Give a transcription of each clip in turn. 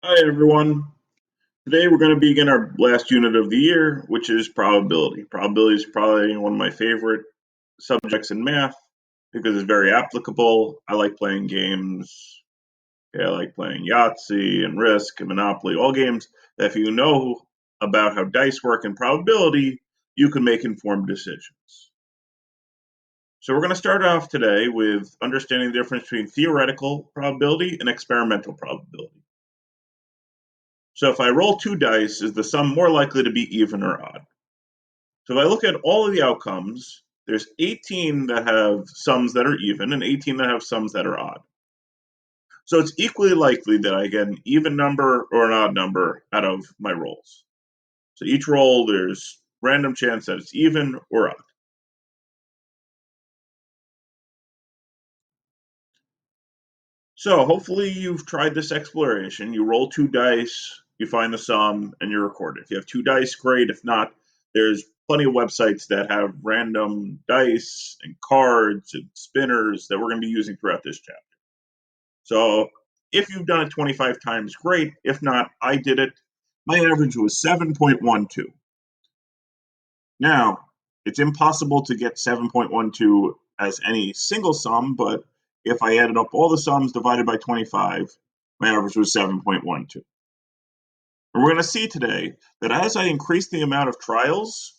Hi everyone. Today we're going to begin our last unit of the year, which is probability. Probability is probably one of my favorite subjects in math because it's very applicable. I like playing games. I like playing Yahtzee and Risk and Monopoly, all games that if you know about how dice work and probability, you can make informed decisions. So we're going to start off today with understanding the difference between theoretical probability and experimental probability. So if I roll two dice, is the sum more likely to be even or odd? So if I look at all of the outcomes, there's 18 that have sums that are even and 18 that have sums that are odd. So it's equally likely that I get an even number or an odd number out of my rolls. So each roll, there's random chance that it's even or odd. So hopefully you've tried this exploration. You roll two dice, you find the sum, and you record it. If you have two dice, great. If not, there's plenty of websites that have random dice and cards and spinners that we're going to be using throughout this chapter. So if you've done it 25 times, great. If not, I did it. My average was 7.12. Now, it's impossible to get 7.12 as any single sum, but if I added up all the sums divided by 25, my average was 7.12. And we're going to see today that as I increase the amount of trials,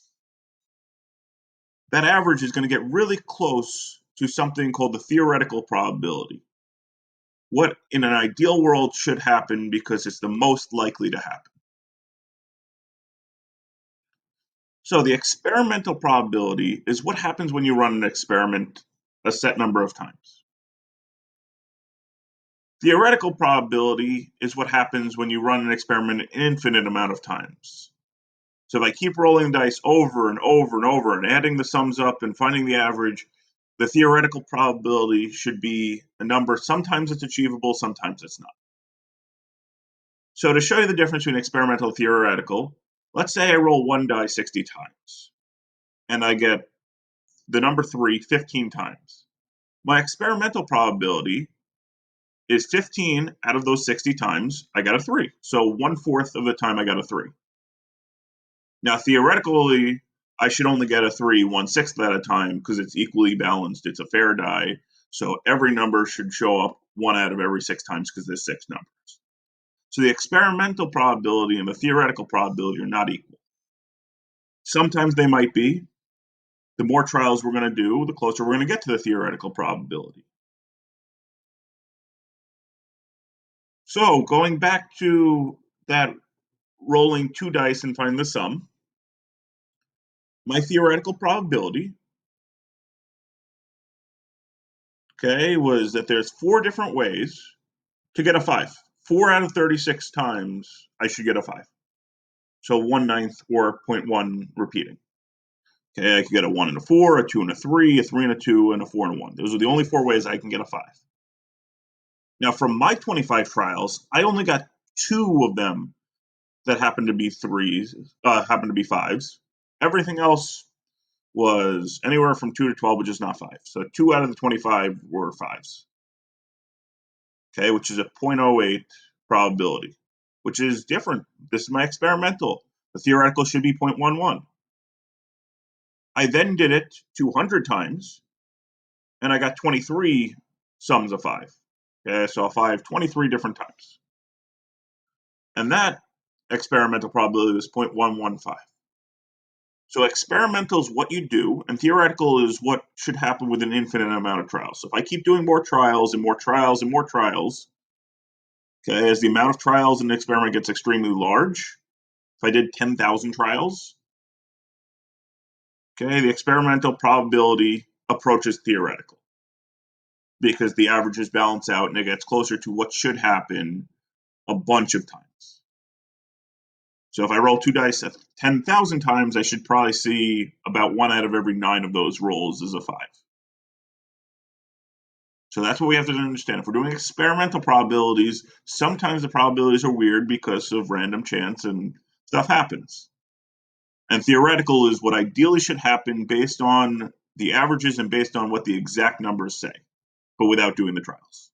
that average is going to get really close to something called the theoretical probability. What in an ideal world should happen because it's the most likely to happen. So the experimental probability is what happens when you run an experiment a set number of times. Theoretical probability is what happens when you run an experiment an infinite amount of times. So if I keep rolling dice over and over and over and adding the sums up and finding the average, the theoretical probability should be a number. Sometimes it's achievable, sometimes it's not. So to show you the difference between experimental and theoretical, let's say I roll one die 60 times and I get the number 3 15 times. My experimental probability is 15 out of those 60 times, I got a 3. So 1/4 of the time I got a 3. Now, theoretically, I should only get a 3 1/6 at a time because it's equally balanced. It's a fair die. So every number should show up 1 out of every 6 times because there's 6 numbers. So the experimental probability and the theoretical probability are not equal. Sometimes they might be. The more trials we're going to do, the closer we're going to get to the theoretical probability. So going back to that rolling two dice and find the sum, my theoretical probability, okay, was that there's 4 different ways to get a 5. 4 out of 36 times I should get a 5. So 1/9 or 0.1 repeating. Okay, I could get a 1 and a 4, a 2 and a 3, a 3 and a 2, and a 4 and a 1. Those are the only 4 ways I can get a 5. Now, from my 25 trials, I only got 2 of them that happened to be 3s, happened to be 5s. Everything else was anywhere from 2 to 12, which is not 5. So 2 out of the 25 were 5s. Okay, which is a 0.08 probability, which is different. This is my experimental. The theoretical should be 0.11. I then did it 200 times, and I got 23 sums of 5. Okay, so a 5 23 different times. And that experimental probability was 0.115. So experimental is what you do, and theoretical is what should happen with an infinite amount of trials. So if I keep doing more trials and more trials and more trials, okay, as the amount of trials in an experiment gets extremely large, if I did 10,000 trials, okay, the experimental probability approaches theoretical because the averages balance out and it gets closer to what should happen a bunch of times. So if I roll two dice 10,000 times, I should probably see about 1 out of every 9 of those rolls is a 5. So that's what we have to understand. If we're doing experimental probabilities, sometimes the probabilities are weird because of random chance and stuff happens. And theoretical is what ideally should happen based on the averages and based on what the exact numbers say, but without doing the trials.